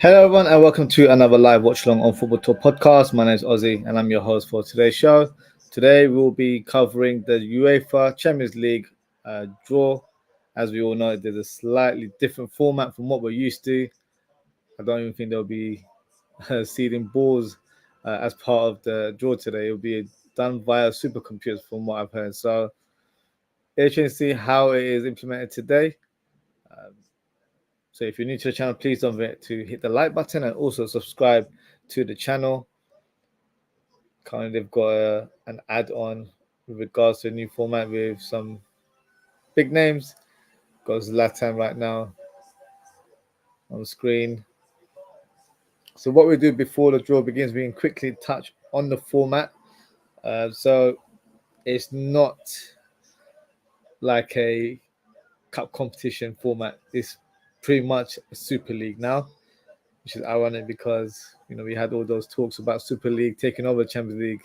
Hello, everyone, and welcome to another live watch along on Football Talk podcast. My name is Ozzy, and I'm your host for today's show. Today, we'll be covering the Uefa Champions League draw. As we all know, there's a slightly different format from what we're used to. I don't even think there'll be seeding balls as part of the draw today. It'll be done via supercomputers, from what I've heard. So, interesting to see how it is implemented today. So if you're new to the channel, please don't forget to hit the like button and also subscribe to the channel. Currently, they've got an add-on with regards to a new format with some big names. Got Zlatan right now on the screen. So what we do before the draw begins, we can quickly touch on the format. So it's not like a cup competition format. It's pretty much a Super League now, which is ironic because we had all those talks about Super League taking over Champions League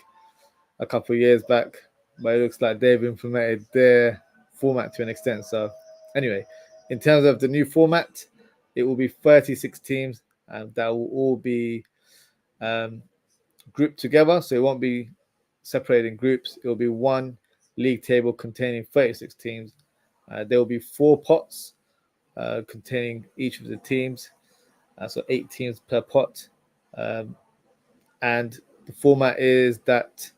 a couple of years back, but it looks like they've implemented their format to an extent. So anyway, in terms of the new format, it will be 36 teams and that will all be grouped together. So it won't be separated in groups. It will be one league table containing 36 teams. There will be 4 pots containing each of the teams. So 8 teams per pot. And the format is that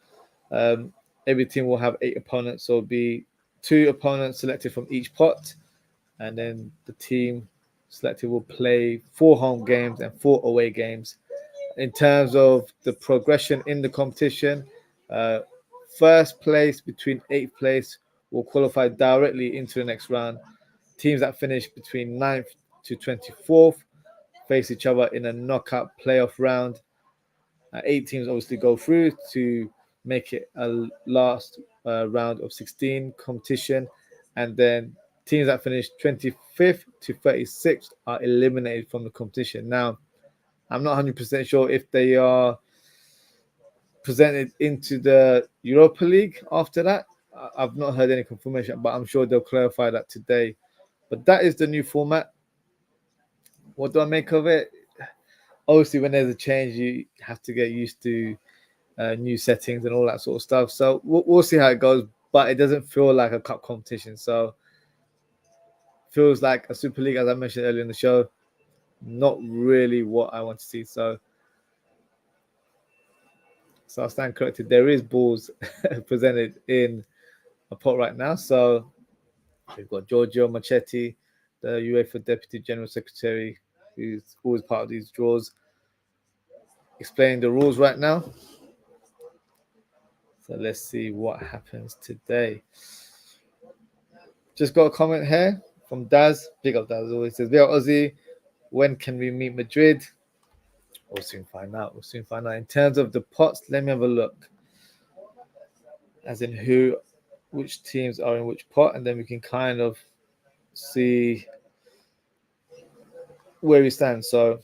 every team will have 8 opponents. So it'll be 2 opponents selected from each pot. And then the team selected will play 4 home games and 4 away games. In terms of the progression in the competition, first place between 8th place will qualify directly into the next round. Teams that finish between 9th to 24th face each other in a knockout playoff round. 8 teams obviously go through to make it a last round of 16 competition. And then teams that finish 25th to 36th are eliminated from the competition. Now, I'm not 100% sure if they are presented into the Europa League after that. I've not heard any confirmation, but I'm sure they'll clarify that today. But that is the new format. What do I make of it? Obviously, when there's a change, you have to get used to new settings and all that sort of stuff. So we'll see how it goes, but it doesn't feel like a cup competition. So feels like a Super League, as I mentioned earlier in the show. Not really what I want to see. So I stand corrected. There is balls presented in a pot right now. So we've got Giorgio Marchetti, the UEFA Deputy General Secretary, who's always part of these draws, explaining the rules right now. So let's see what happens today. Just got a comment here from Daz. Big up Daz. Always says, "Big up Ozzy. When can we meet Madrid?" We'll soon find out. In terms of the pots, let me have a look. As in which teams are in which pot, and then we can kind of see where we stand. So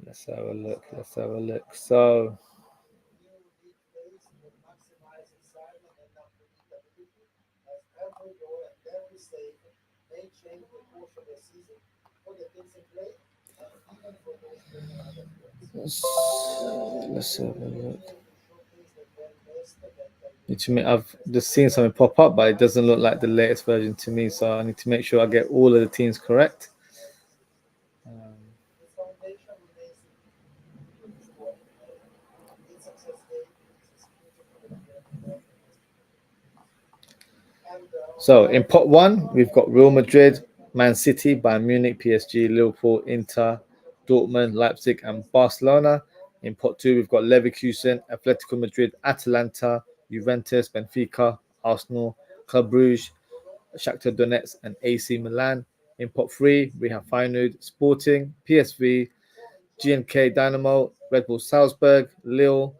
let's have a look. So let's have a look. I've just seen something pop up, but it doesn't look like the latest version to me. So I need to make sure I get all of the teams correct. So in pot 1, we've got Real Madrid, Man City, Bayern Munich, PSG, Liverpool, Inter, Dortmund, Leipzig, and Barcelona. In pot 2, we've got Leverkusen, Atletico Madrid, Atalanta, Juventus, Benfica, Arsenal, Club Brugge, Shakhtar Donetsk, and AC Milan. In pot 3, we have Feyenoord, Sporting, PSV, GNK Dynamo, Red Bull Salzburg, Lille,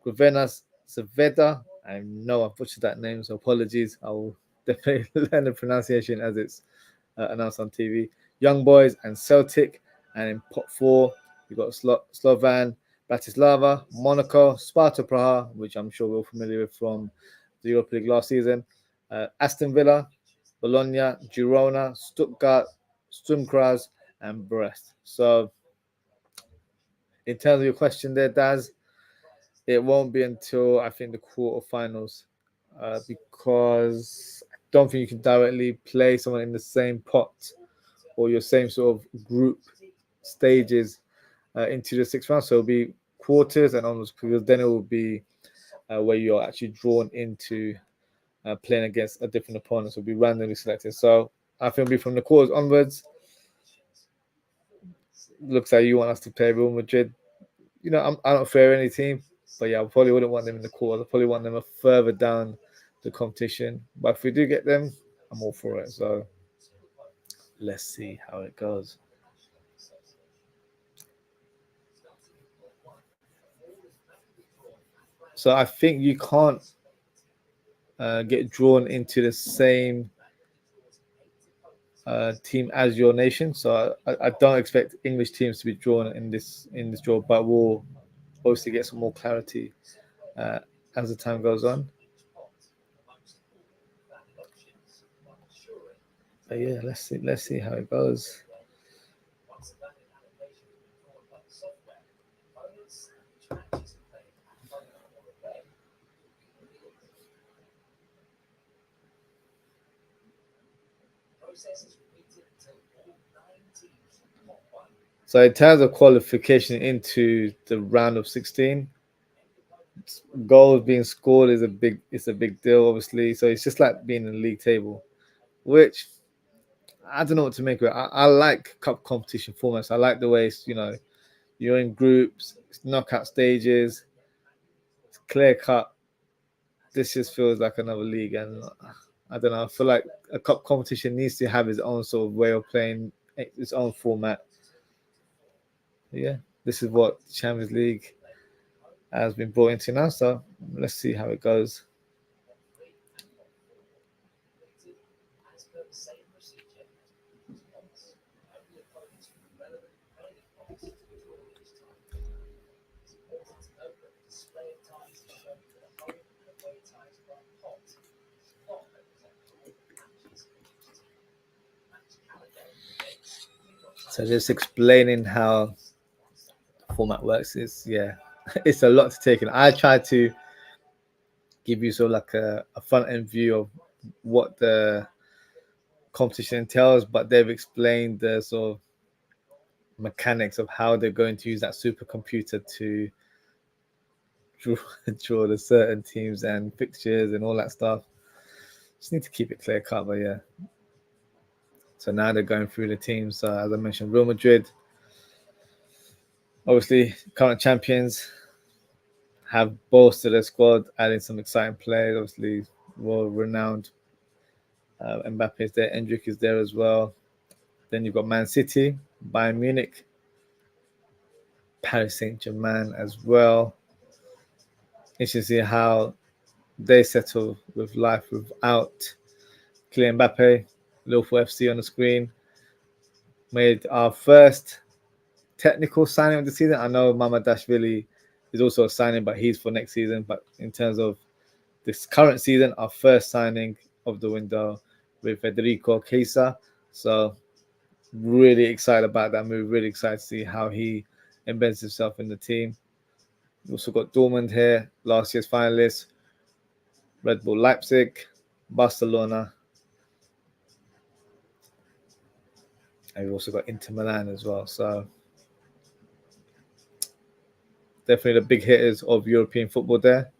Crvena Zvezda. I know I've butchered that name, so apologies. I will definitely learn the pronunciation as it's announced on TV. Young Boys and Celtic. And in pot 4, we've got Slovan Bratislava, Monaco, Sparta Praha, which I'm sure we're familiar with from the Europa League last season, Aston Villa, Bologna, Girona, Stuttgart, Sturm Graz, and Brest. So, in terms of your question there, Daz, it won't be until I think the quarterfinals, because I don't think you can directly play someone in the same pot or your same sort of group stages into the sixth round. So it'll be quarters and onwards, because then it will be where you're actually drawn into playing against a different opponent. So it'll be randomly selected. So I think it'll be from the quarters onwards. Looks like you want us to play Real Madrid. You know, I don't fear any team, but yeah, I probably wouldn't want them in the quarters. I probably want them further down the competition. But if we do get them, I'm all for it. So let's see how it goes. So I think you can't get drawn into the same team as your nation. So I don't expect English teams to be drawn in this draw, but we'll obviously get some more clarity as the time goes on. But yeah, let's see how it goes. So in terms of qualification into the round of 16, goals being scored is a big deal, obviously. So it's just like being in the league table, which I don't know what to make of it. I like cup competition formats. I like the way it's, you're in groups, it's knockout stages, it's clear cut. This just feels like another league, and I don't know. I feel like a cup competition needs to have its own sort of way of playing, its own format. Yeah, this is what the Champions League has been brought into now. So let's see how it goes. So just explaining how the format works is, yeah, it's a lot to take in. I try to give you sort of like a front end view of what the competition entails, but they've explained the sort of mechanics of how they're going to use that supercomputer to draw the certain teams and fixtures and all that stuff. Just need to keep it clear cut, but yeah. So now they're going through the teams. As I mentioned, Real Madrid, obviously current champions, have bolstered their squad, adding some exciting players. Obviously, world-renowned Mbappe is there, Endrick is there as well. Then you've got Man City, Bayern Munich, Paris Saint-Germain as well. Interesting to see how they settle with life without Kylian Mbappe. Liverpool FC on the screen. Made our first technical signing of the season. I know Mamadashvili is also a signing, but he's for next season. But in terms of this current season, our first signing of the window with Federico Chiesa. So really excited about that move. Really excited to see how he embeds himself in the team. We also got Dortmund here, last year's finalists, Red Bull Leipzig, Barcelona, and we've also got Inter Milan as well. So definitely the big hitters of European football there.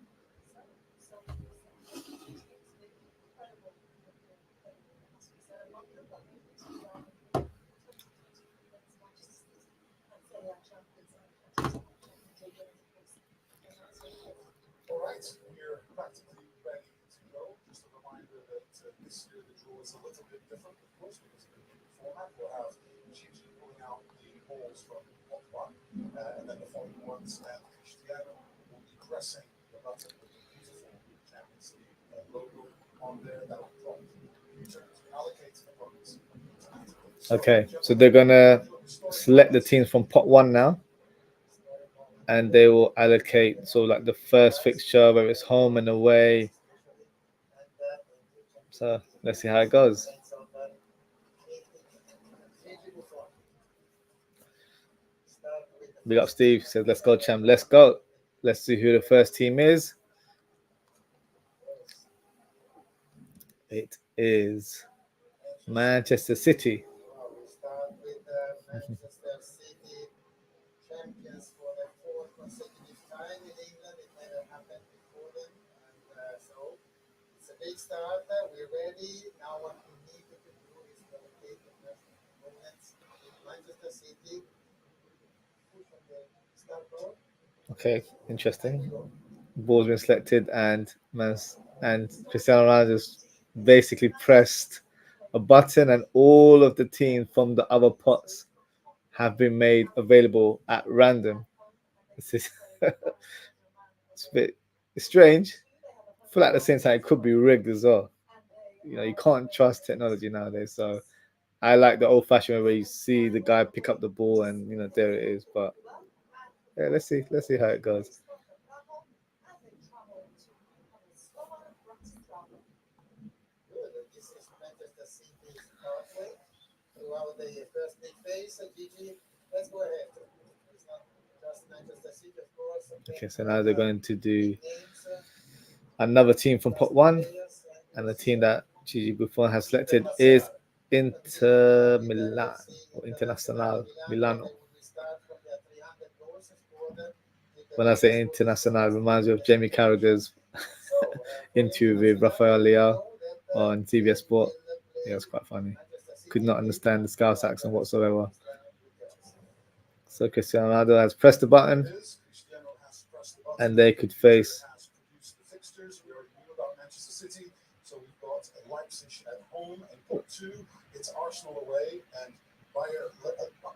Okay, so they're gonna select the teams from pot one now, and they will allocate like the first fixture, whether it's home and away. So let's see how it goes. Big up Steve, says let's go champ, let's go. Let's see who the first team is. It is Manchester City. Champions for the fourth consecutive time in England. It never happened before them, and so it's a big start. We're ready now. What we need to do is allocate the first moments with Manchester City. Push on the start ball. Okay, interesting. Ball's been selected, and Cristiano Ronaldo's basically pressed a button, and all of the teams from the other pots have been made available at random. This is it's a bit strange. I feel like at the same time it could be rigged as well. You can't trust technology nowadays. So I like the old-fashioned way where you see the guy pick up the ball and there it is. But yeah, let's see how it goes. This is Manchester City's pathway throughout the first big phase. Gigi, let's go ahead. It's not just Manchester City, of course. Okay, so now they're going to do another team from pot one, and the team that Gigi Buffon has selected is Inter Milan or Internazionale Milano. When I say Internazionale, it reminds me of Jamie Carragher's interview with Rafael Leao on TVS Sport. Yeah, it's quite funny. Could not understand the Scouse accent whatsoever. So Cristiano Ronaldo has pressed the button, and they could face. So we've got Leipzig at home in pot 2. It's Arsenal away and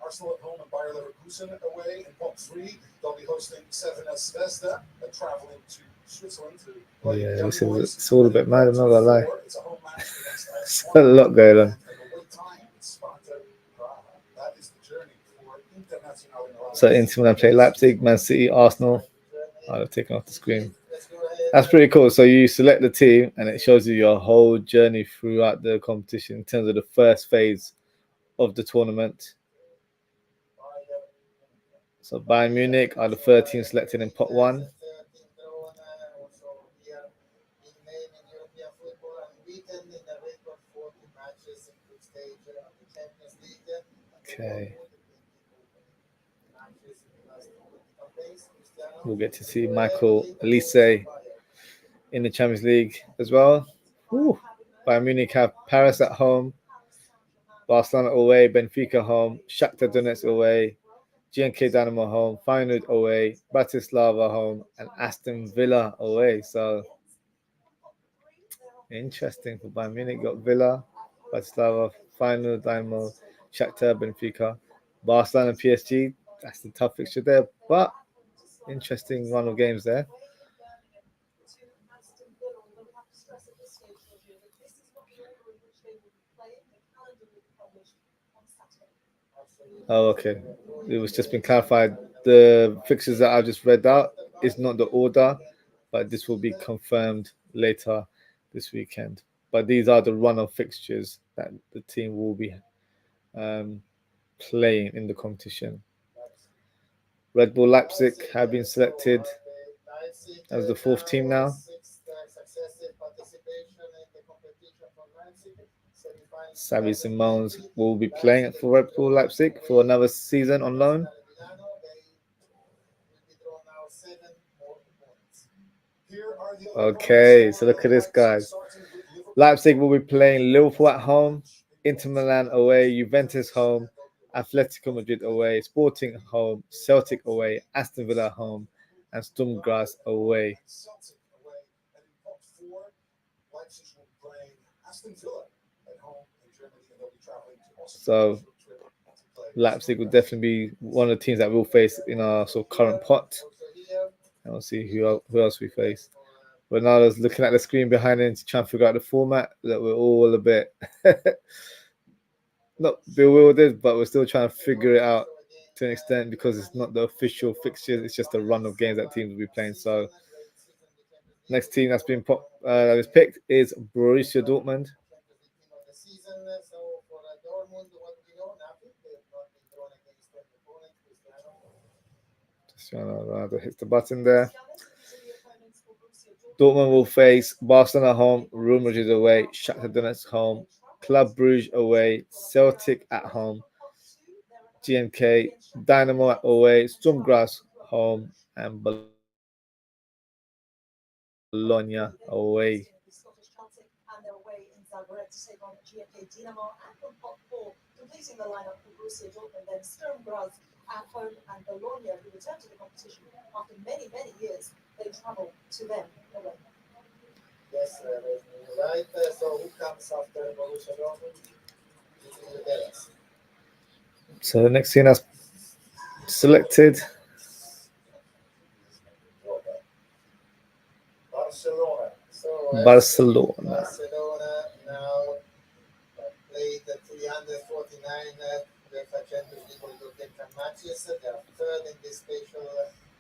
Arsenal at home and Bayer Leverkusen away. In pot 3, they'll be hosting Sevenes Zvezda and traveling to Switzerland to play. Yeah, it's all a bit mad, I'm not gonna lie. There's a lot going on. So Inter Milan play Leipzig, Man City, Arsenal. I've taken off the screen. That's pretty cool. So you select the team and it shows you your whole journey throughout the competition in terms of the first phase of the tournament. So Bayern Munich are the 13 selected in pot 1. Okay. We'll get to see Michael Olise in the Champions League as well. Ooh. Bayern Munich have Paris at home, Barcelona away, Benfica home, Shakhtar Donetsk away, GNK Dynamo home, Feyenoord away, Bratislava home, and Aston Villa away. So interesting for Bayern Munich. Got Villa, Bratislava, Feyenoord, Dynamo, Shakhtar, Benfica, Barcelona, and PSG. That's the tough fixture there, but interesting run of games there. Oh, okay. It was just been clarified. The fixtures that I've just read out is not the order, but this will be confirmed later this weekend. But these are the run of fixtures that the team will be playing in the competition. Red Bull Leipzig have been selected as the fourth team now. Xavi Simons will be playing for Red Bull Leipzig for another season on loan. Okay, so look at this, guys. Leipzig will be playing Liverpool at home, Inter Milan away, Juventus home, Atletico Madrid away, Sporting home, Celtic away, Aston Villa home, and Sturm Graz away. So Leipzig will definitely be one of the teams that we'll face in our sort of current pot. And we'll see who else we face. Ronaldo's looking at the screen behind him to try and figure out the format. That we're all a bit not bewildered, but we're still trying to figure it out. to an extent because it's not the official fixtures. It's just a run of games that teams will be playing. So next team that's been that was picked is Borussia Dortmund. Champions League team of the season. So for Dortmund, what do we know? Nothing. They've not been drawn against any opponent. Cristiano. Cristiano Ronaldo hits the button there. Dortmund will face Barcelona at home, Real Madrid away, Shakhtar Donetsk home, Club Brugge away, Celtic at home, GMK, Dynamo away, Sturm Graz home, and Bologna away. The Scottish Celtic and they're away in Zagreb to take on GMK Dinamo. And from pot four, completing the lineup for Borussia Dortmund, then Sturm Graz at home and Bologna, who return to the competition after many, many years. They travel to them away. Yes, you're right. So who comes after Borussia Dortmund? You tell us. So the next team that's selected, Barcelona. So Barcelona. Barcelona now played 349 UEFA Champions League or European matches. They are third in this special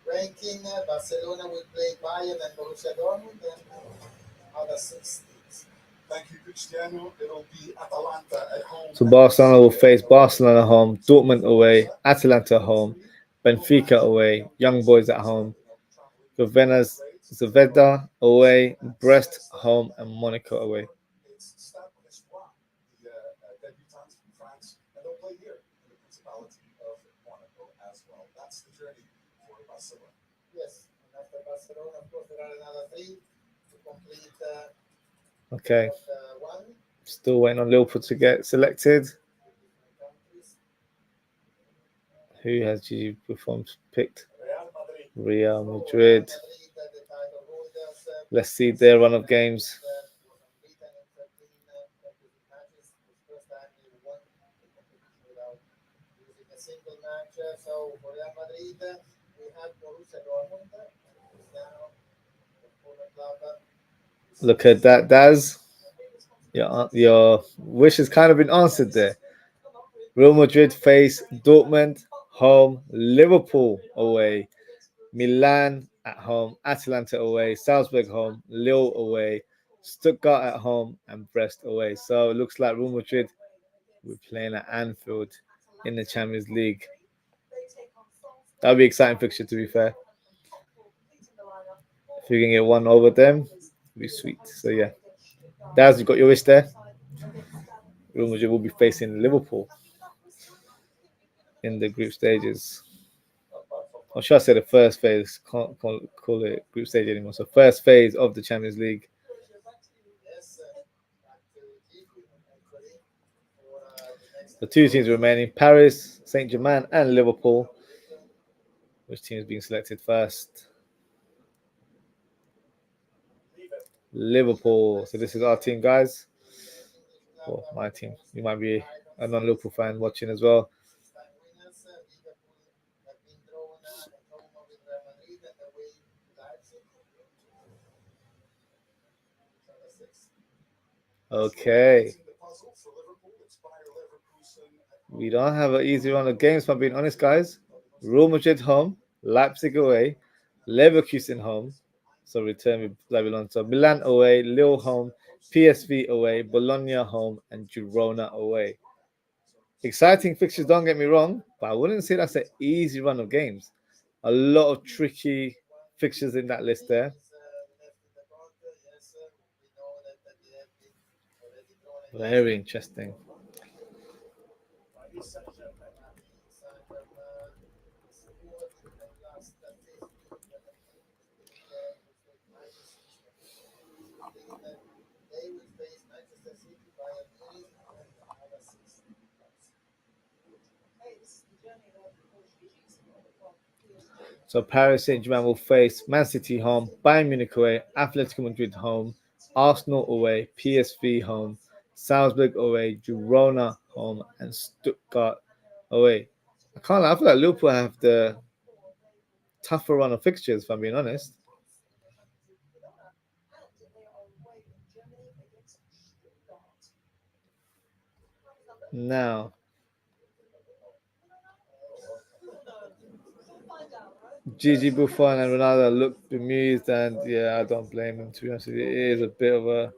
ranking. Barcelona will play Bayern and Borussia Dortmund and other 6 teams. Thank you, Cristiano. It'll be Atalanta at home. So Barcelona will face Barcelona at home, Dortmund away, Atalanta at home, Benfica away, Young Boys at home, Governas Zvezda away, Brest home, and Monaco away. It's Stade Brestois, the debutants from France, and they'll play here in the Principality of Monaco as well. That's the journey for Barcelona. Yes, and after Barcelona, of course, there are another 3 to complete Okay, one. still waiting on Liverpool to get selected. Different countries. Who has GG performed picked? Real Madrid. Real So, Madrid. the title holders. Let's see their run of games. Was unbeaten in 13 Champions League matches. It was the first time they won the competition without losing a single match. So for Real Madrid, we have Borussia Dortmund, Cristiano, the former club. Look at that, Daz. Your wish has kind of been answered there. Real Madrid face Dortmund home, Liverpool away, Milan at home, Atalanta away, Salzburg home, Lille away, Stuttgart at home, and Brest away. So it looks like Real Madrid will be playing at Anfield in the Champions League. That'll be an exciting fixture, to be fair. If you can get one over them, it'll be sweet. So yeah, Daz, you got your wish there. Real Madrid will be facing Liverpool in the group stages. Or should I say the first phase? Can't call it group stage anymore. So first phase of the Champions League. Yes, back to Gigi, actually, for the next. The 2 teams remaining: Paris, Saint-Germain, and Liverpool. Which team is being selected first? Liverpool. So this is our team, guys. Well, my team. You might be a non-Liverpool fan watching as well. Time winners, Liverpool have been drawn at home with Real Madrid and away to Leipzig. These are the 6. Okay. The puzzle for Liverpool, it's Bayer Leverkusen at home. We don't have an easy run of games, if I'm being honest, guys. Real Madrid home, Leipzig away, Leverkusen home. So return with Babylon. So Milan away, Lille home, PSV away, Bologna home, and Girona away. Exciting fixtures, don't get me wrong, but I wouldn't say that's an easy run of games. A lot of tricky fixtures in that list there. Left in the front, yes, we know that they have been already drawn against Very interesting. Paris Saint-Germain. Saint-Germain, scored in the last 15 matches. They will face Manchester City, Bayern Munich, and other 6 clubs. Hey, this is the journey that Coach Gigi's from PSG. So Paris Saint-Germain will face Man City home, Bayern Munich away, Atletico Madrid home, Arsenal away, PSV home, Salzburg away, Girona home, and Stuttgart away. I can't lie, I feel like Liverpool have the tougher run of fixtures, if I'm being honest. Now, Gigi Buffon and Ronaldo looked bemused, and yeah, I don't blame him. To be honest with you, it is a bit of a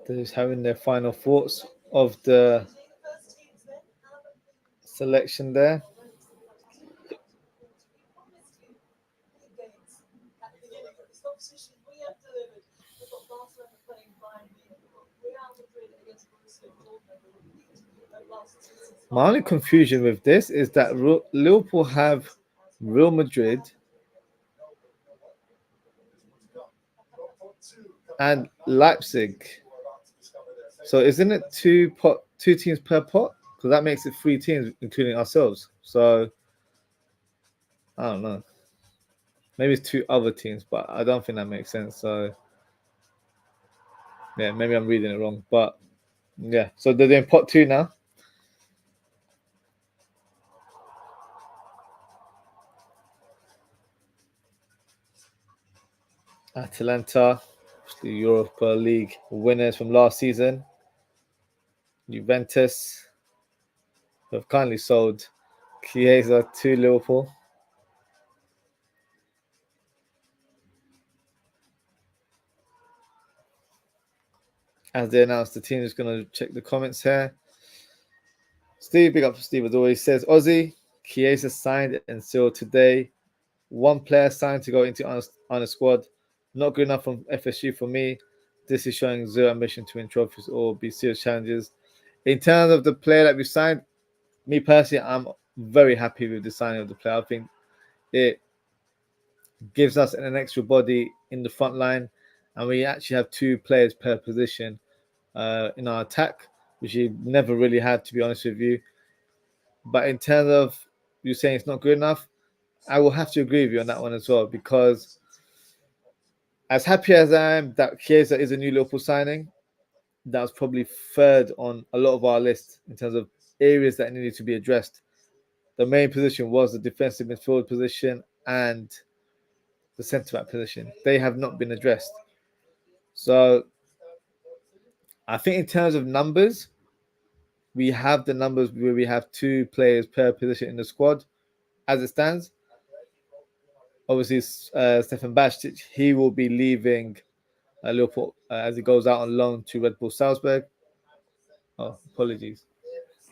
they're just having their final thoughts of the selection there. My only confusion with this is that Liverpool have Real Madrid and Leipzig. So isn't it two teams per pot? Because that makes it 3 teams, including ourselves. So I don't know. Maybe it's 2 other teams, but I don't think that makes sense. So yeah, maybe I'm reading it wrong. But yeah, so they're doing pot 2 now. Atalanta, the Europa League winners from last season. Juventus have kindly sold Chiesa to Liverpool. As they announced, the team is going to check the comments here. Steve, big up for Steve as always, says Ozzy, Chiesa signed and sealed today. 1 player signed to go into on a squad. Not good enough from FSG for me. This is showing zero ambition to win trophies or be serious challenges. In terms of the player that we signed, me personally, I'm very happy with the signing of the player. I think it gives us an extra body in the front line, and we actually have 2 players per position in our attack, which you never really had, to be honest with you. But in terms of you saying it's not good enough, I will have to agree with you on that one as well, because as happy as I am that Chiesa is a new Liverpool signing, that was probably 3rd on a lot of our list in terms of areas that needed to be addressed. The main position was the defensive midfield position and the centre-back position. They have not been addressed. So I think in terms of numbers, we have the numbers where we have 2 players per position in the squad as it stands. Obviously, Stefan Bajtic, he will be leaving Liverpool as he goes out on loan to Red Bull Salzburg. Oh, apologies.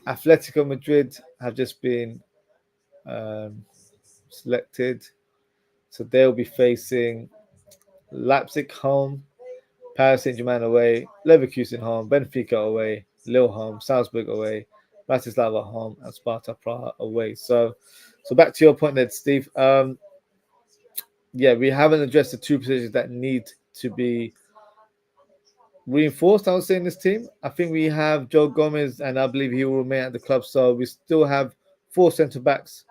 Atletico Madrid have just been selected. So they'll be facing Leipzig home, Paris Saint-Germain away, Leverkusen home, Benfica away, Lille home, Salzburg away, Bratislava home, and Sparta Praha away. So back to your point there, Steve. Yeah, we haven't addressed the 2 positions that need to be reinforced, I would say, in this team. I think we have Joe Gomez, and I believe he will remain at the club. So we still have 4 centre backs,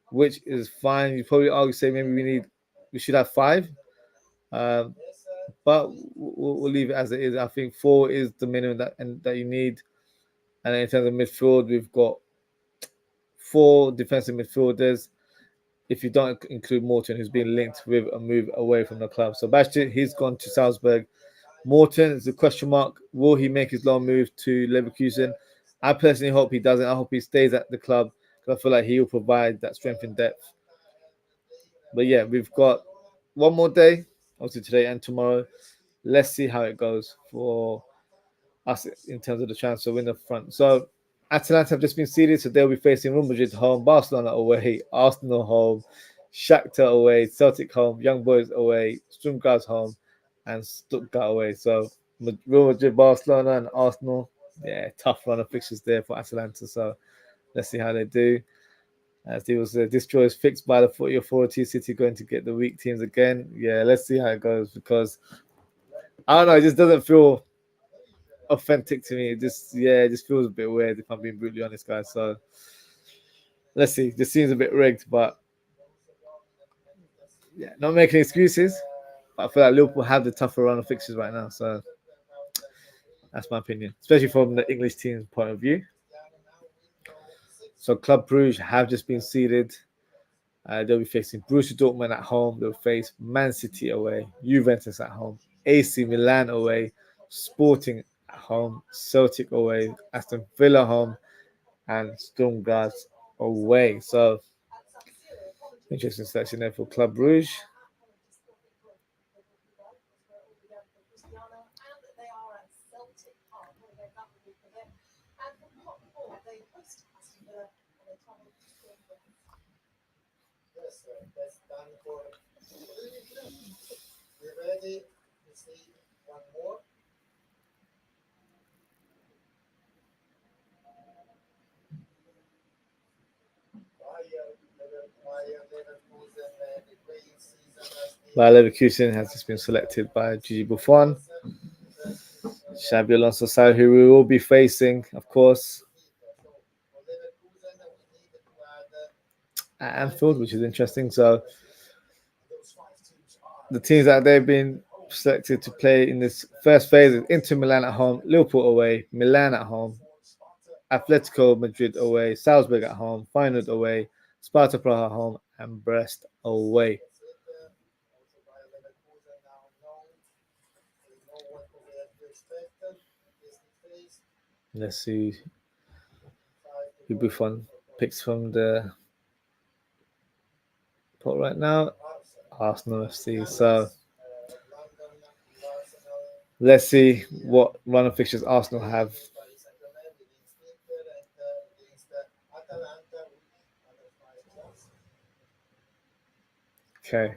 which is fine. You probably argue say maybe we should have 5, but we'll leave it as it is. I think 4 is the minimum that you need. And in terms of midfield, we've got 4 defensive midfielders. If you don't include Morton, who's been linked with a move away from the club. So Bajtic, he's gone to Salzburg. Morton is a question mark. Will he make his long move to Leverkusen? I personally hope he doesn't. I hope he stays at the club because I feel like he will provide that strength and depth. But yeah, we've got 1 more day, obviously today and tomorrow. Let's see how it goes for us in terms of the transfer window front. So Atalanta have just been seeded, so they'll be facing Real Madrid home, Barcelona away, Arsenal home, Shakhtar away, Celtic home, Young Boys away, Sturm Graz home, and Stuttgart away. So Real Madrid, Barcelona, and Arsenal. Yeah, tough run of fixtures there for Atalanta. So let's see how they do. As he was, this draw is fixed by the footy authority. City going to get the weak teams again. Yeah, let's see how it goes because I don't know. It just doesn't feel authentic to me. It just feels a bit weird if I'm being brutally honest, guys. So let's see. This seems a bit rigged, but yeah, not making excuses. But I feel like Liverpool have the tougher run of fixtures right now. So that's my opinion, especially from the English team's point of view. So Club Brugge have just been seeded. They'll be facing Borussia Dortmund at home. They'll face Man City away, Juventus at home, AC Milan away, Sporting at home, Celtic away, Aston Villa home, and Sturm Graz away. So interesting selection there for Club Brugge. Yes, that's done for League. We're ready to see one more. Bayern Leverkusen, the great season has been. Bayer Leverkusen has just been selected by Gigi Buffon. Xabi Alonso side, who we will be facing, of course, at Anfield, which is interesting. So the teams that they've been selected to play in this first phase is Inter Milan at home, Liverpool away, Milan at home, Atletico Madrid away, Salzburg at home, Feyenoord away, Sparta Praha at home, and Brest away. Let's see who Buffon picks from the pot right now. Arsenal FC. So let's see what run of fixtures Arsenal have. Okay.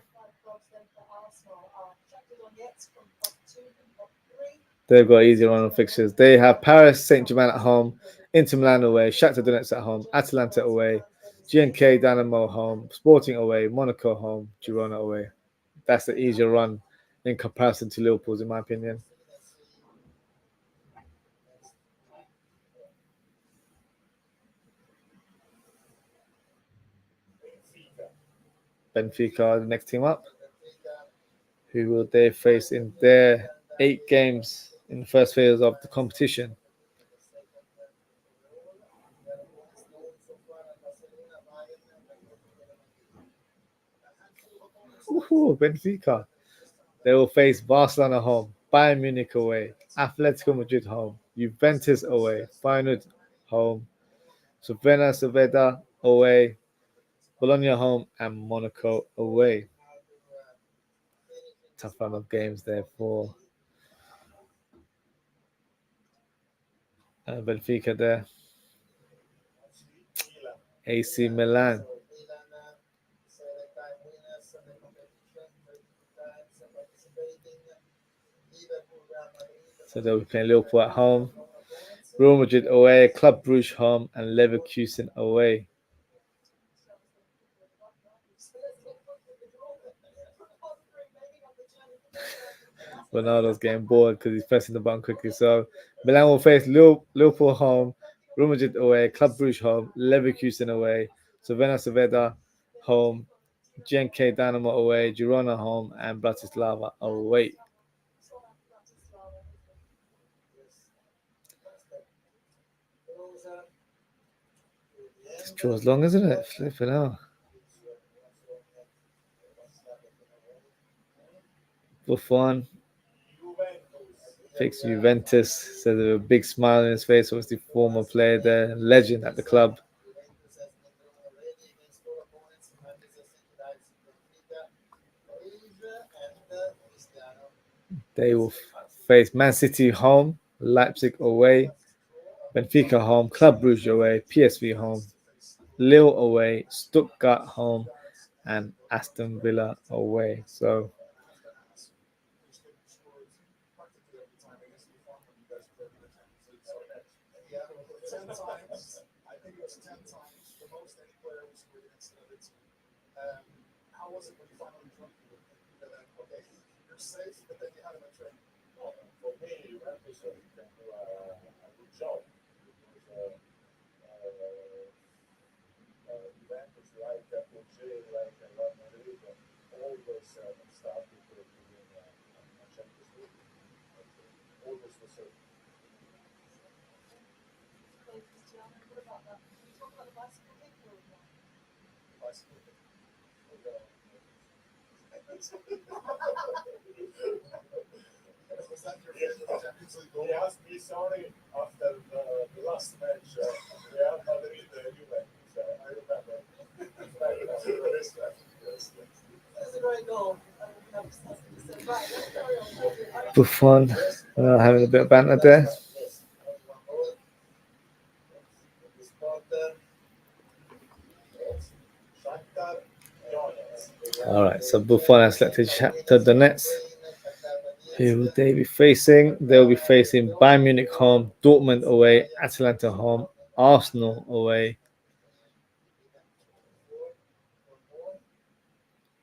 They've got easy run of fixtures. They have Paris Saint-Germain at home, Inter Milan away, Shakhtar Donetsk at home, Atalanta away, GNK Dynamo home, Sporting away, Monaco home, Girona away. That's the easier run in comparison to Liverpool's, in my opinion. Benfica, the next team up. Who will they face in their 8 games in the first phase of the competition? Ooh, Benfica. They will face Barcelona home, Bayern Munich away, Atletico Madrid home, Juventus away, Feyenoord home, Cervena away, Bologna home, and Monaco away. Tough run of games there for Benfica there. AC Milan. So they'll be playing Liverpool at home, Real Madrid away, Club Brugge home, and Leverkusen away. Ronaldo's getting bored because he's pressing the button quickly. So Milan will face Liverpool home, Real Madrid away, Club Brugge home, Leverkusen away, Cervena home, GNK Dynamo away, Girona home, and Bratislava away. This draw's long, isn't it? Flipping out. Buffon picks Juventus, says with a big smile on his face. Obviously, former player there, legend at the club. They will face Man City home, Leipzig away, Benfica home, Club Brugge away, PSV home, Lille away, Stuttgart home, and Aston Villa away. So I think it was 10 times the most any player was scored against another team. How was it when you finally jumped with him? And then, okay, you're safe, but then you had him at training. Well, for me, Juventus can do a good job because Juventus, like Portugal, like Real Madrid, always start with doing a Champions League. Always the same. Bicycle. Was that your favorite Champions League goal? He asked me sorry after the last match, Real Madrid, Juventus. I remember. Yes, yes. That's a great goal. That's what he said. Right, let's carry on. Buffon having a bit of banter there. Yes, one goal. The spot, Yes. Shakhtar Donetsk. All right, so Buffon has selected Shakhtar Donetsk. Who will they be facing? They'll be facing Bayern Munich home, Dortmund away, Atalanta home, Arsenal away,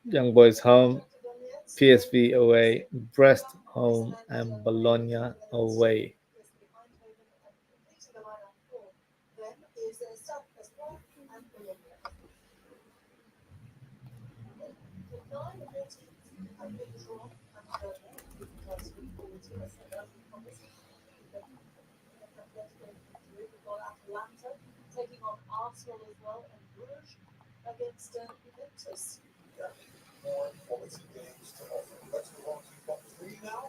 Young Boys home, PSV away, Brest home, and Bologna away. Then is South Espoir and Bologna. 9 14th have been drawn and because we forward to us we've got Atalanta taking on Arsenal as well and Bruges against Juventus. Yeah, more quality games to offer. Let's move on to top three now.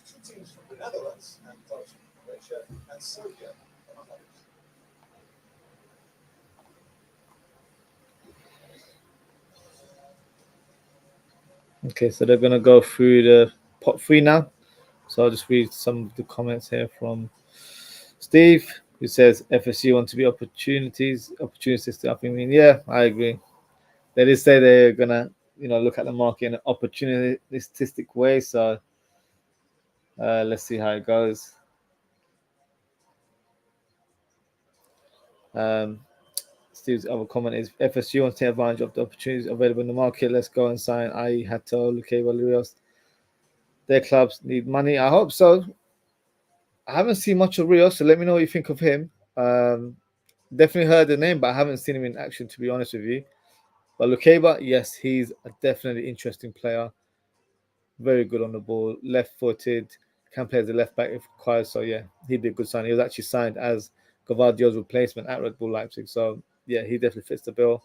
Two teams from the Netherlands and Turkey, Croatia, and Serbia, among others. Okay, so they're going to go through the pot three now. So I'll just read some of the comments here from Steve, who says FSU want to be opportunistic. I mean, yeah, I agree. They did say they're going to, look at the market in an opportunistic way. So let's see how it goes. Steve's other comment is FSU wants to take advantage of the opportunities available in the market. Let's go and sign I Hato, Lukeba, Rios. Their clubs need money. I hope so. I haven't seen much of Rios, so let me know what you think of him. Definitely heard the name, but I haven't seen him in action, to be honest with you. But Lukeba, yes, he's a definitely interesting player. Very good on the ball, left-footed, can play as a left back if required. So yeah, he'd be a good sign. He was actually signed as Gavardio's replacement at Red Bull Leipzig. So yeah, he definitely fits the bill.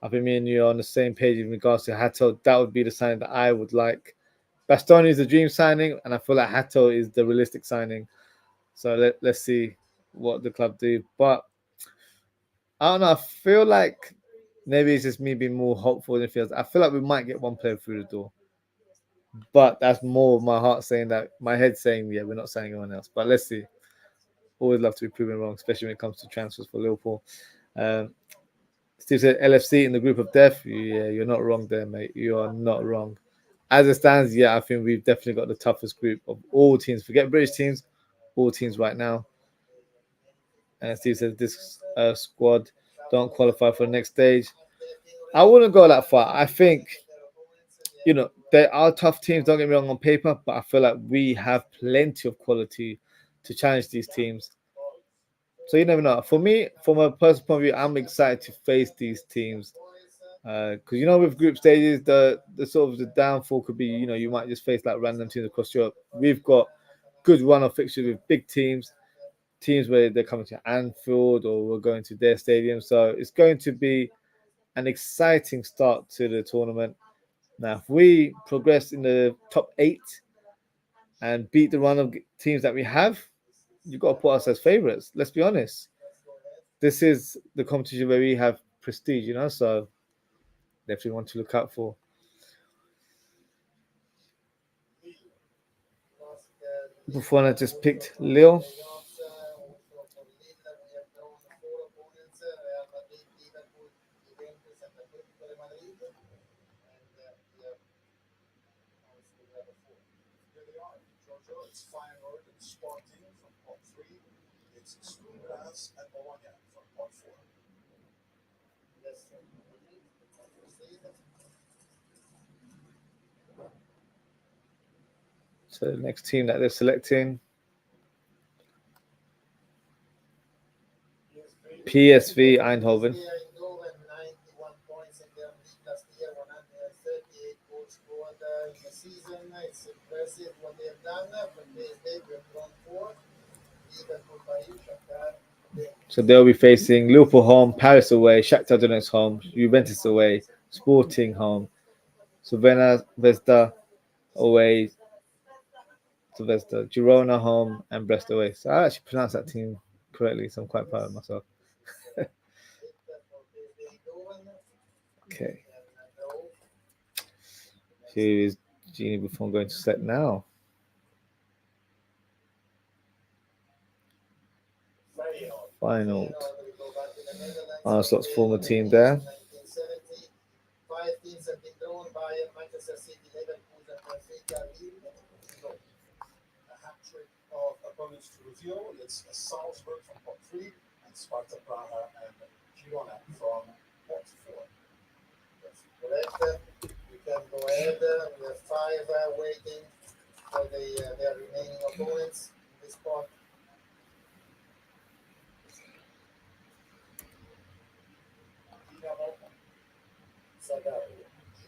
I think me and you are on the same page in regards to Hato. That would be the sign that I would like. Bastoni is the dream signing, and I feel like Hato is the realistic signing. So let's see what the club do. But I don't know. I feel like maybe it's just me being more hopeful than feels. I feel like we might get one player through the door. But that's more of my heart saying that, my head saying, yeah, we're not signing anyone else. But let's see. Always love to be proven wrong, especially when it comes to transfers for Liverpool. Steve said LFC in the group of death. Yeah, you're not wrong there, mate. You are not wrong. As it stands, yeah, I think we've definitely got the toughest group of all teams. Forget British teams, all teams right now. And Steve says this squad don't qualify for the next stage. I wouldn't go that far. I think, there are tough teams, don't get me wrong, on paper, but I feel like we have plenty of quality to challenge these teams. So you never know. For me, from a personal point of view, I'm excited to face these teams. Because with group stages, the sort of the downfall could be, you might just face like random teams across Europe. We've got good run of fixtures with big teams where they're coming to Anfield or we're going to their stadium. So it's going to be an exciting start to the tournament. Now, if we progress in the top 8 and beat the run of teams that we have, you've got to put us as favourites. Let's be honest. This is the competition where we have prestige, so definitely want to look out for. Before I just picked Lille. It's Feyenoord and Sporting from pot 3. It's Sturm and Bologna from pot 4. So the next team that they're selecting, PSV Eindhoven. 91 points in their league last year, 138 goals scored in the season. It's impressive what they have done. But they've drawn 4. Liverpool, Paris, Shakhtar. So they'll be facing Liverpool home, Paris away, Shakhtar Donetsk home, Juventus away, Sporting home, Savannah Vesta away, Sylvester, Girona home, and Brest away. So I actually pronounced that team correctly, so I'm quite proud of myself. Okay. Here is Genie before I'm going to set now. Final. Arsenal's former team there. 5 teams have been drawn by Manchester City, Liverpool, and Benfica. A hat trick of opponents to reveal. It's Salzburg from pot 3 and Sparta Praha and Girona from pot 4. That's correct. We can go ahead. We have 5 waiting for their remaining opponents in this pot.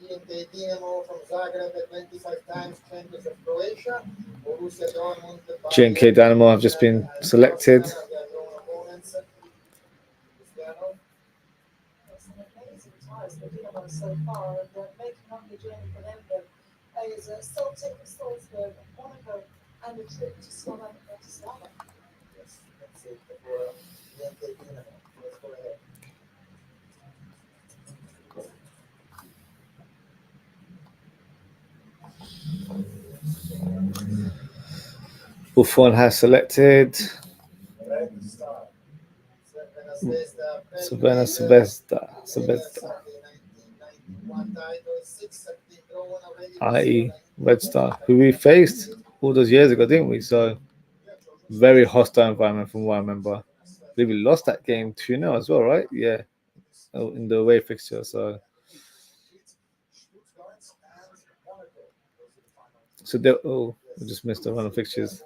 GNK Dinamo from Zagreb, 25 times champions of Croatia. Borussia Dortmund. GNK Dynamo have just been selected. It's an amazing ties for Dinamo so far, and making up the journey for them is Celtic, Salzburg, Monaco, and a trip to Slovan Bratislava. Yes, that's it for GNK Dinamo. Let's go ahead. Buffon has selected Savannah Sylvester, i.e. Red Star, who we faced all those years ago, didn't we? So very hostile environment from what I remember. I believe we lost that game 2-0 as well, right? Yeah, in the away fixture. So they we just missed the run of fixtures.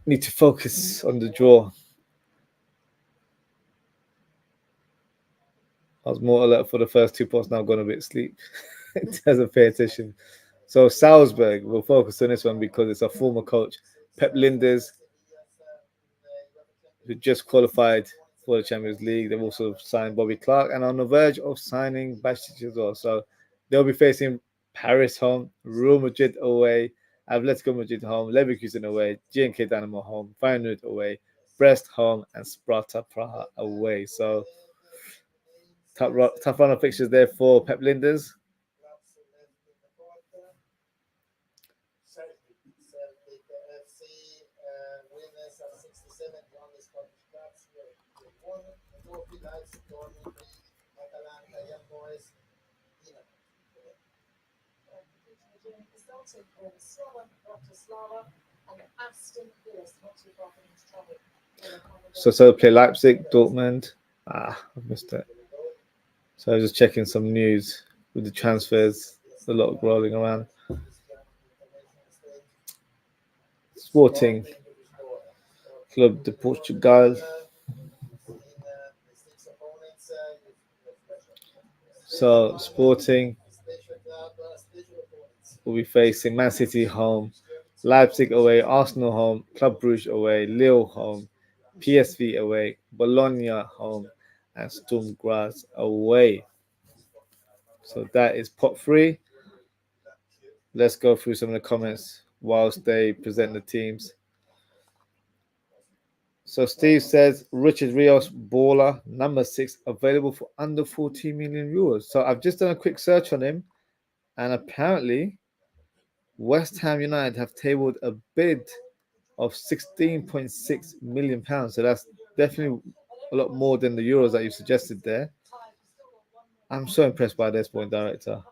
Need to focus on the draw. I was more alert for the first 2 pots, now I've gone a bit asleep. It doesn't pay attention. So Salzburg, we'll focus on this one because it's a former coach, Pep Linders, who just qualified for the Champions League. They've also signed Bobby Clark and on the verge of signing Basic as well. So they'll be facing Paris home, Real Madrid away, Atletico Madrid home, Leverkusen away, GNK Dynamo home, Feyenoord away, Brest home, and Sparta Praha away. So tough run of fixtures there for Pep Linders. Celtic FC winners of 67 won the Scottish Cups. They won the trophy, Leipzig, Dortmund, Atalanta, Young Boys, Dinamo. Completing the journey for Celtic, Slovan Bratislava, and Aston Villa, not too far from his travel. So play Leipzig, Dortmund. I've missed it. So I was just checking some news with the transfers. There's a lot rolling around. Sporting Club de Portugal. So Sporting will be facing Man City home, Leipzig away, Arsenal home, Club Brugge away, Lille home, PSV away, Bologna home, and Sturm Graz away. So that is pot 3. Let's go through some of the comments whilst they present the teams. So Steve says Richard Rios, baller, number 6, available for under 14 million euros. So I've just done a quick search on him, and apparently West Ham United have tabled a bid of 16.6 million pounds. So that's definitely a lot more than the euros that you suggested there. I'm so impressed by their sporting director.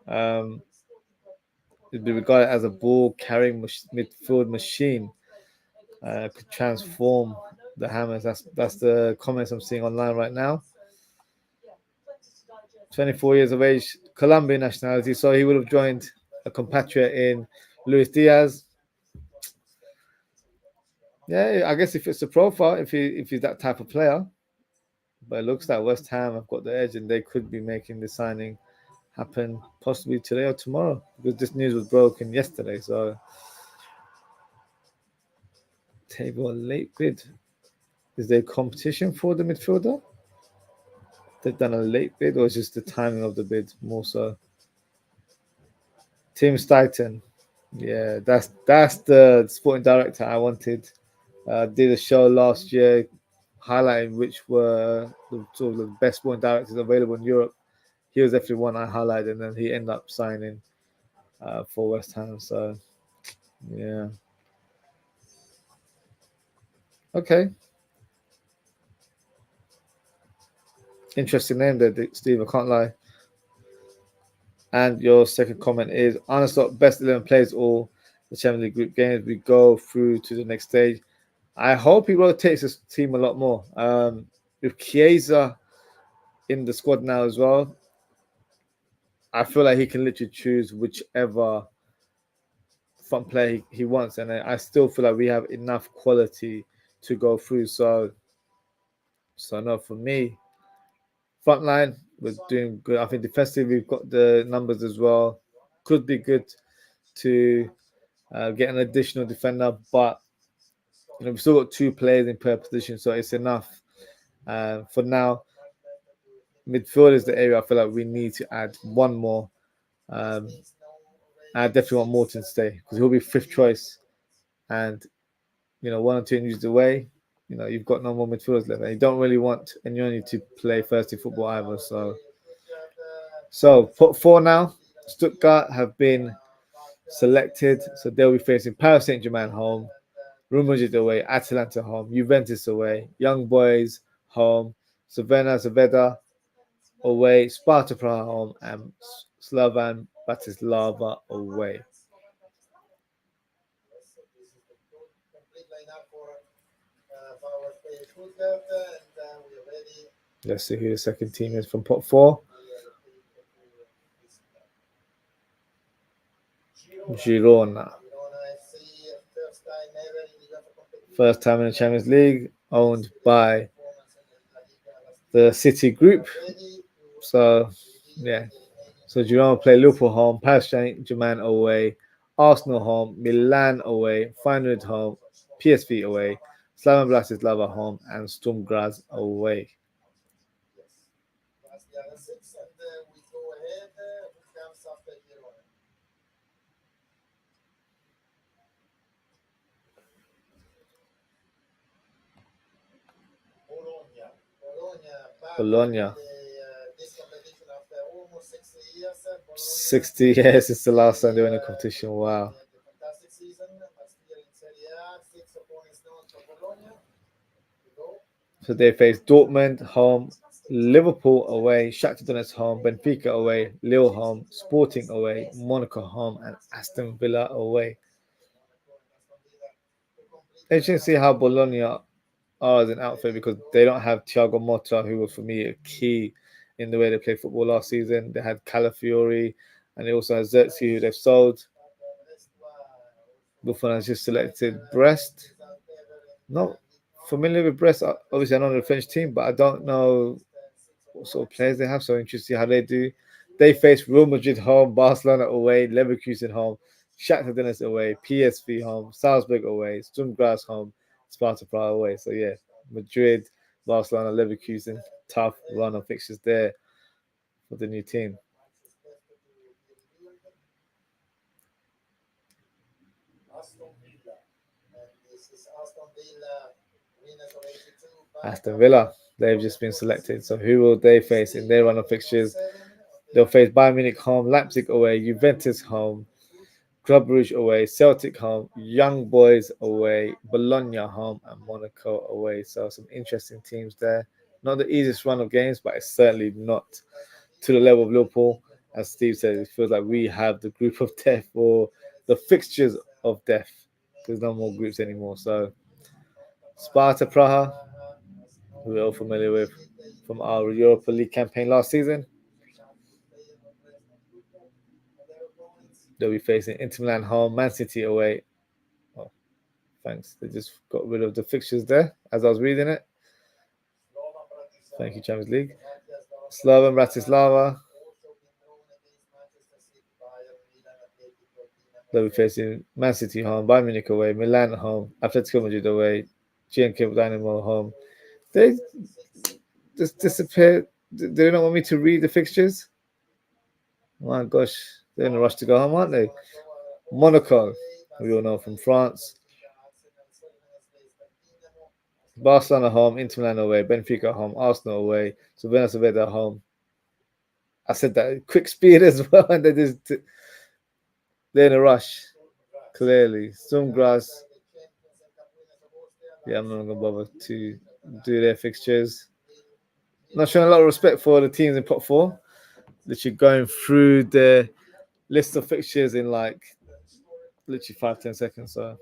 It'd be regarded as a ball-carrying midfield machine. Could transform the Hammers. That's the comments I'm seeing online right now. 24 years of age, Colombian nationality, so he would have joined a compatriot in Luis Diaz. Yeah, I guess if it's a profile, if he's that type of player. But it looks like West Ham have got the edge, and they could be making the signing happen possibly today or tomorrow, because this news was broken yesterday. So table a late bid. Is there competition for the midfielder? They've done a late bid, or is just the timing of the bid more so? Team Titan. Yeah, that's the sporting director I wanted. Did a show last year highlighting which were the sort of the best sporting directors available in Europe. He was definitely one I highlighted, and then he ended up signing for West Ham. So yeah, okay, interesting name there, Steve. I can't lie. And your second comment is Arneslot best 11 plays all the Champions League group games. We go through to the next stage. I hope he rotates his team a lot more. With Chiesa in the squad now as well, I feel like he can literally choose whichever front player he wants, and I still feel like we have enough quality to go through. So no, for me, front line was doing good. I think defensively we've got the numbers as well. Could be good to get an additional defender, but we've still got 2 players in per position, so it's enough. For now, midfield is the area I feel like we need to add one more. I definitely want Morton to stay because he'll be 5th choice, and 1 or 2 injuries away, you've got no more midfielders left. And you don't really want Enyoni to play first team football either. So put 4 now. Stuttgart have been selected, so they'll be facing Paris Saint-Germain home, Real Madrid away, Atalanta home, Juventus away, Young Boys home, Zvezda away, Sparta Praha home, and Slovan Bratislava away. Let's see who the second team is from pot 4. Girona. First time in the Champions League, owned by the City Group. So, yeah. So Girona play Liverpool home, Paris Saint-Germain away, Arsenal home, Milan away, Feyenoord home, PSV away, Slaven Bratislava home, and Sturm Graz away. That's the other 6, and we go ahead. Who comes after Girona? Bologna. This competition after almost 60 years. 60 years since the last time they were in a competition. Wow. Fantastic season. Last year in Serie A, 6 opponents known for Bologna. So they face Dortmund home, Liverpool away, Shakhtar Donetsk home, Benfica away, Lille home, Sporting away, Monaco home, and Aston Villa away. Interesting to see how Bologna are as an outfit because they don't have Thiago Motta, who was for me a key in the way they played football last season. They had Calafiori, and they also had OZZIE'S, who they've sold. Buffon has just selected Brest. Not familiar with Brest. Obviously, I know the French team, but I don't know what sort of players they have. So interesting how they do. They face Real Madrid home, Barcelona away, Leverkusen home, Shakhtar Donetsk away, PSV home, Salzburg away, Sturm Graz home, Sparta Prague away. So yeah, Madrid, Barcelona, Leverkusen, tough run of fixtures there for the new team. Aston Villa, they've just been selected. So who will they face in their run of fixtures? They'll face Bayern Munich home, Leipzig away, Juventus home, Club Brugge away, Celtic home, Young Boys away, Bologna home, and Monaco away. So some interesting teams there. Not the easiest run of games, but it's certainly not to the level of Liverpool. As Steve said, it feels like we have the group of death or the fixtures of death. There's no more groups anymore. So Sparta Praha, who we're all familiar with from our Europa League campaign last season. They'll be facing Inter Milan home, Man City away. Oh, thanks. They just got rid of the fixtures there as I was reading it. Thank you, Champions League. Slovan Bratislava. They'll be facing Man City home, Bayern Munich away, Milan home, Atletico Madrid away, GNK Dynamo home. They just disappeared. They don't want me to read the fixtures. My gosh, They're in a rush to go home, aren't they? Monaco, we all know from France. Barcelona home, Inter Milan away, Benfica home, Arsenal away, Savannah Soveda home. I said that quick speed as well, and they're in a rush. Clearly, Sturmgrass. Yeah, I'm not gonna bother to do their fixtures. Not showing a lot of respect for the teams in pot four. Literally going through the list of fixtures in like literally 5-10 seconds. So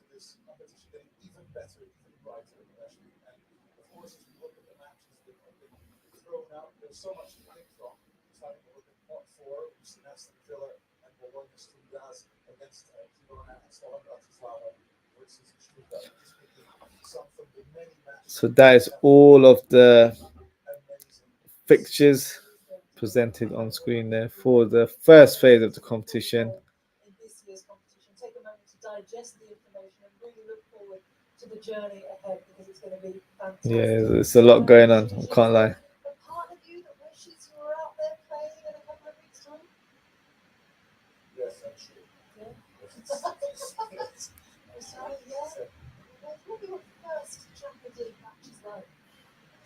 this competition getting even better, even brighter, actually. And of course, as we look at the matches that have been thrown out, there's so much to pick from. Starting to look at pot four, we've seen Aston Villa and Bologna Stuttgart against Girona and Slovan Bratislava versus Stuttgart. Just picking some from the many matches. so that is all of the fixtures presented on screen there for the first phase of the competition. In this year's competition, take a moment to digest the information and really look forward to the journey ahead because it's going to be fantastic. Yeah, it's a lot going on. I can't lie. But part of you that wishes you were out there playing in a couple of weeks' time. Yes, I'm sure. Yeah. Yes. So, yeah. What were your first Champions League matches like?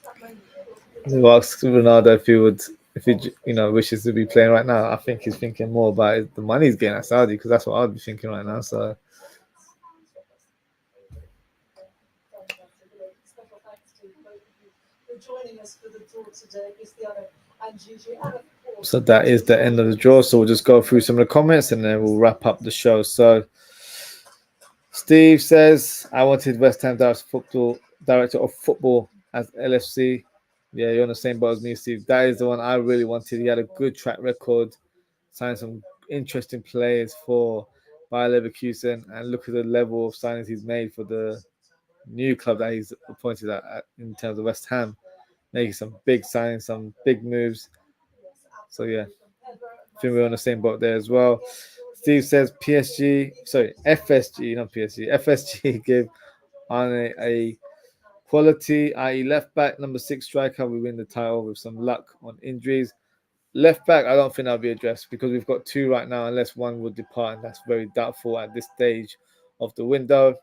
That moment. They asked Ronaldo if he wishes to be playing right now. I think he's thinking more about the money he's getting at Saudi because that's what I'd be thinking right now. So Special thanks to both of you for joining us for the draw today, Cristiano and Gigi. And of course, so that is the end of the draw. So we'll just go through some of the comments and then we'll wrap up the show. So Steve says, I wanted West Ham director of football as LFC. Yeah, you're on the same boat as me, Steve. That is the one I really wanted. He had a good track record, signed some interesting players for Bayer Leverkusen, and look at the level of signings he's made for the new club that he's appointed at in terms of West Ham, making some big signings, some big moves. So yeah, I think we're on the same boat there as well. Steve says FSG, not PSG. FSG give on a quality, i.e. left back, number 6 striker. We win the title with some luck on injuries. Left back, I don't think that'll be addressed because we've got 2 right now, unless one would depart, and that's very doubtful at this stage of the window.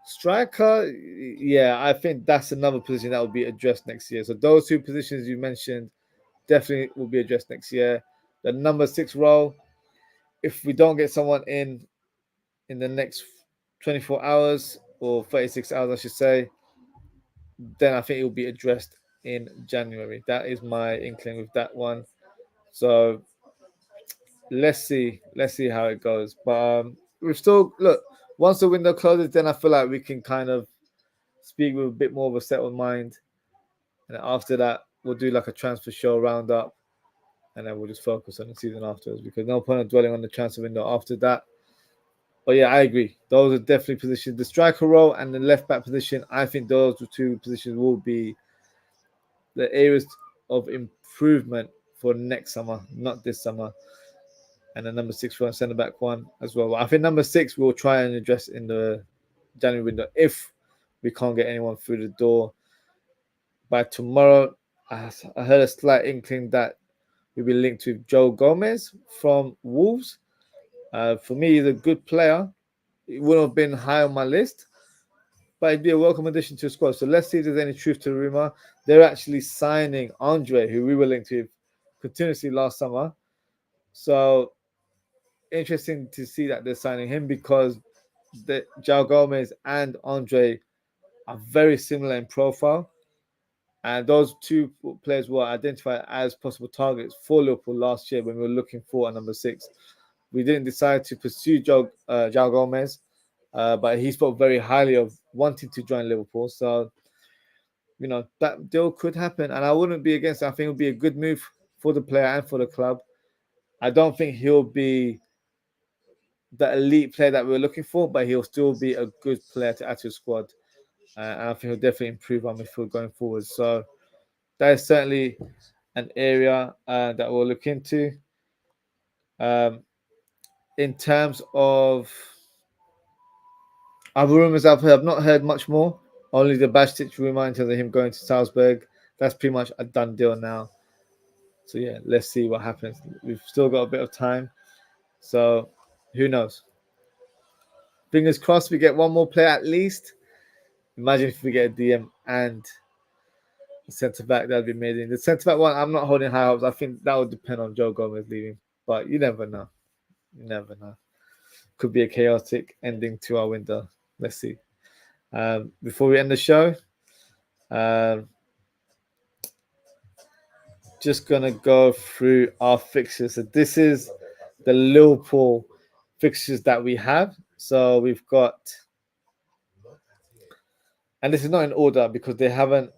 Striker, yeah, I think that's another position that will be addressed next year. So those 2 positions you mentioned definitely will be addressed next year. The number 6 role, if we don't get someone in the next 24 hours or 36 hours, I should say, then I think it will be addressed in January. That is my inkling with that one. So let's see how it goes. But we've still once the window closes, then I feel like we can kind of speak with a bit more of a settled mind. And after that, we'll do like a transfer show roundup, and then we'll just focus on the season afterwards because no point of dwelling on the transfer window after that. But yeah, I agree. Those are definitely positions. The striker role and the left back position, I think those 2 positions will be the areas of improvement for next summer, not this summer. And the number 6 for centre back one as well. I think number 6 we'll try and address in the January window if we can't get anyone through the door by tomorrow. I heard a slight inkling that we'll be linked with Joe Gomez from Wolves. For me, he's a good player. He wouldn't have been high on my list, but it'd be a welcome addition to the squad. So let's see if there's any truth to the rumor. They're actually signing Andre, who we were linked with continuously last summer. So interesting to see that they're signing him because João Gomez and Andre are very similar in profile. And those 2 players were identified as possible targets for Liverpool last year when we were looking for a number 6. We didn't decide to pursue João Gomez, but he spoke very highly of wanting to join Liverpool. So, that deal could happen, and I wouldn't be against it. I think it would be a good move for the player and for the club. I don't think he'll be the elite player that we're looking for, but he'll still be a good player to add to the squad. And I think he'll definitely improve our midfield going forward. So that is certainly an area that we'll look into. In terms of other rumors I've heard, I've not heard much more. Only the Bajtic rumor in terms of him going to Salzburg. that's pretty much a done deal now. So yeah, let's see what happens. We've still got a bit of time, so who knows? Fingers crossed we get one more player at least. Imagine if we get a DM and a centre back, that'd be amazing. The centre back one, I'm not holding high hopes. I think that would depend on Joe Gomez leaving, but you never know. You never know. Could be a chaotic ending to our window. Let's see. Before we end the show, um, just gonna go through our fixtures. So this is the Liverpool fixtures that we have. So we've got, and this is not in order because they haven't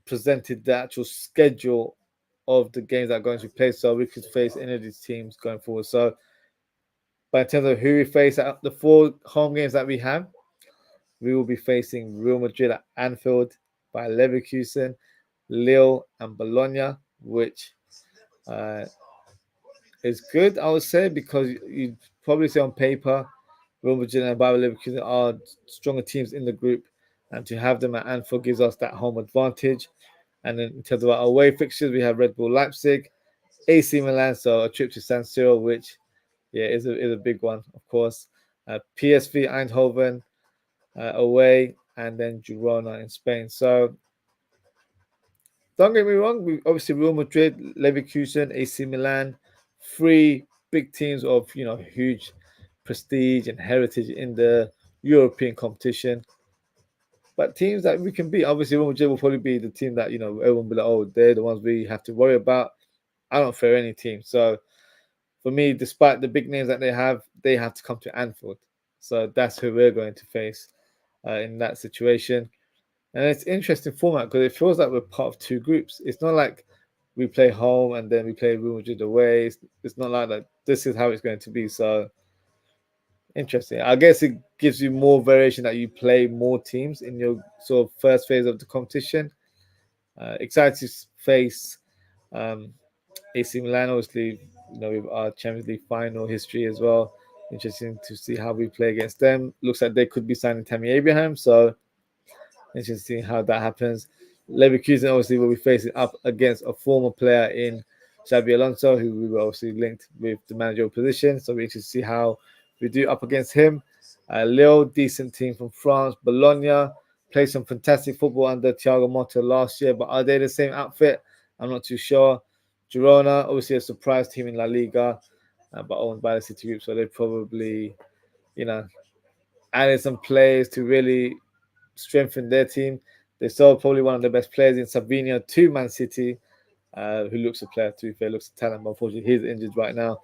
presented the actual schedule of the games that are going to be played. So we could face any of these teams going forward. So, but in terms of who we face, the 4 home games that we have, we will be facing Real Madrid at Anfield, by Leverkusen, Lille, and Bologna, which is good, I would say, because you probably say on paper, Real Madrid and Bayer Leverkusen are stronger teams in the group, and to have them at Anfield gives us that home advantage. And then in terms of our away fixtures, we have Red Bull Leipzig, AC Milan, so a trip to San Siro, which is a big one, of course. PSV Eindhoven away, and then Girona in Spain. So don't get me wrong, we obviously Real Madrid, Leverkusen, AC Milan, 3 big teams of huge prestige and heritage in the European competition. But teams that we can beat, obviously Real Madrid will probably be the team that everyone will be like, oh, they're the ones we have to worry about. I don't fear any team. So for me, despite the big names that they have to come to Anfield. So that's who we're going to face in that situation. And it's interesting format because it feels like we're part of 2 groups. It's not like we play home and then we play Real Madrid away. It's not like that. This is how it's going to be. So interesting. I guess it gives you more variation that you play more teams in your sort of first phase of the competition. Excited to face AC Milan, obviously, with our Champions League final history as well. Interesting to see how we play against them. Looks like they could be signing Tammy Abraham, so interesting how that happens. Leverkusen obviously will be facing up against a former player in Xabi Alonso, who we were obviously linked with the managerial position. So we need to see how we do up against him. Lille, decent team from France. Bologna played some fantastic football under Thiago Motta last year, but are they the same outfit? I'm not too sure. Girona, obviously a surprise team in La Liga, but owned by the City Group, so they probably, added some players to really strengthen their team. They sold probably one of the best players in Savinho to Man City, who looks a player, to be fair, looks a talent, but unfortunately he's injured right now.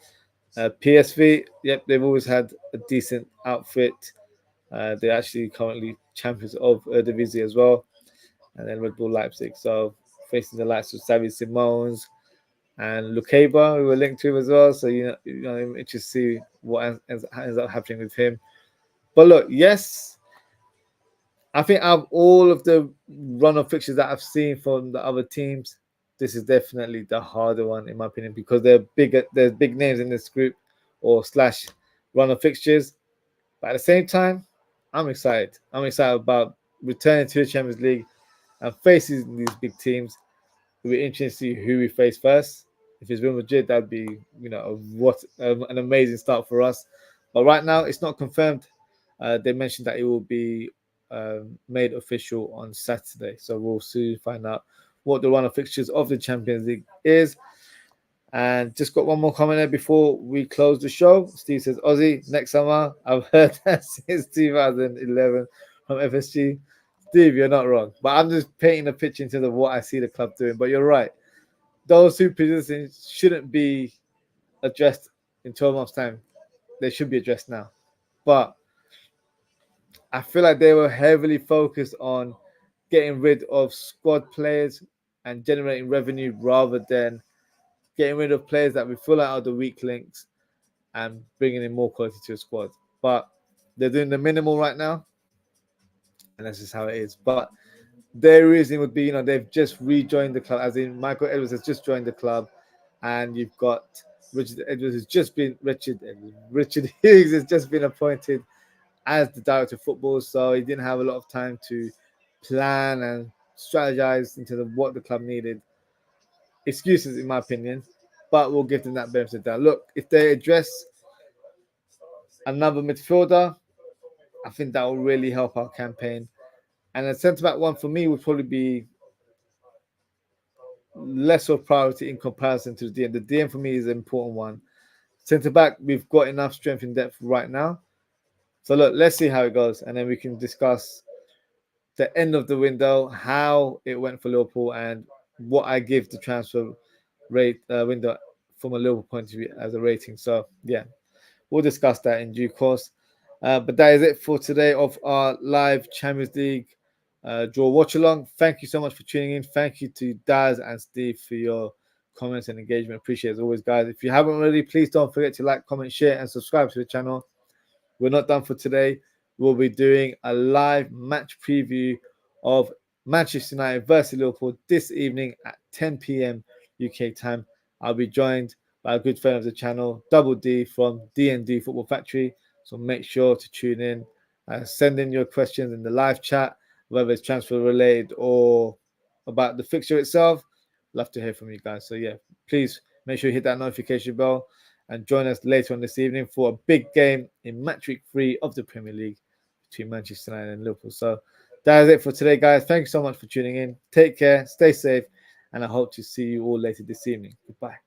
PSV, yep, they've always had a decent outfit. They're actually currently champions of Eredivisie as well. And then Red Bull Leipzig. So facing the likes of Xavi Simons and Lukeba, who were linked to him as well. So, I'm interested to see what ends up happening with him. But look, yes, I think out of all of the run-of fixtures that I've seen from the other teams, this is definitely the harder one in my opinion because there's big names in this group or slash run-of fixtures. But at the same time, I'm excited. I'm excited about returning to the Champions League and facing these big teams. It'll be interesting to see who we face first. If it's Real Madrid, that'd be an amazing start for us. But right now, it's not confirmed. They mentioned that it will be made official on Saturday. So we'll soon find out what the run of fixtures of the Champions League is. And just got one more comment there before we close the show. Steve says, Ozzy, next summer. I've heard that since 2011 from FSG. Steve, you're not wrong. But I'm just painting a picture into what I see the club doing. But you're right. Those 2 positions shouldn't be addressed in 12 months' time. They should be addressed now. But I feel like they were heavily focused on getting rid of squad players and generating revenue rather than getting rid of players that we feel like are the weak links and bringing in more quality to a squad. But they're doing the minimal right now, and that's just how it is. But their reason would be, they've just rejoined the club, as in Michael Edwards has just joined the club, and you've got Richard Hughes has just been appointed as the director of football, so he didn't have a lot of time to plan and strategize in terms of what the club needed. Excuses, in my opinion, but we'll give them that benefit of the doubt. Look, if they address another midfielder, I think that will really help our campaign. And a centre back one for me would probably be less of priority in comparison to the DM. The DM for me is an important one. Centre back, we've got enough strength in depth right now. So look, let's see how it goes, and then we can discuss the end of the window, how it went for Liverpool, and what I give the transfer rate window from a Liverpool point of view as a rating. So yeah, we'll discuss that in due course. But that is it for today of our live Champions League draw watch along. Thank you so much for tuning in. Thank you to Daz and Steve for your comments and engagement. Appreciate it as always, guys. If you haven't already, please don't forget to like, comment, share, and subscribe to the channel. We're not done for today. We'll be doing a live match preview of Manchester United versus Liverpool this evening at 10 p.m. UK time. I'll be joined by a good friend of the channel, Double D from D&D Football Factory. So make sure to tune in and send in your questions in the live chat, whether it's transfer related or about the fixture itself. Love to hear from you guys. So yeah, please make sure you hit that notification bell and join us later on this evening for a big game in match week 3 of the Premier League between Manchester United and Liverpool. So that is it for today, guys. Thank you so much for tuning in. Take care, stay safe, and I hope to see you all later this evening. Goodbye.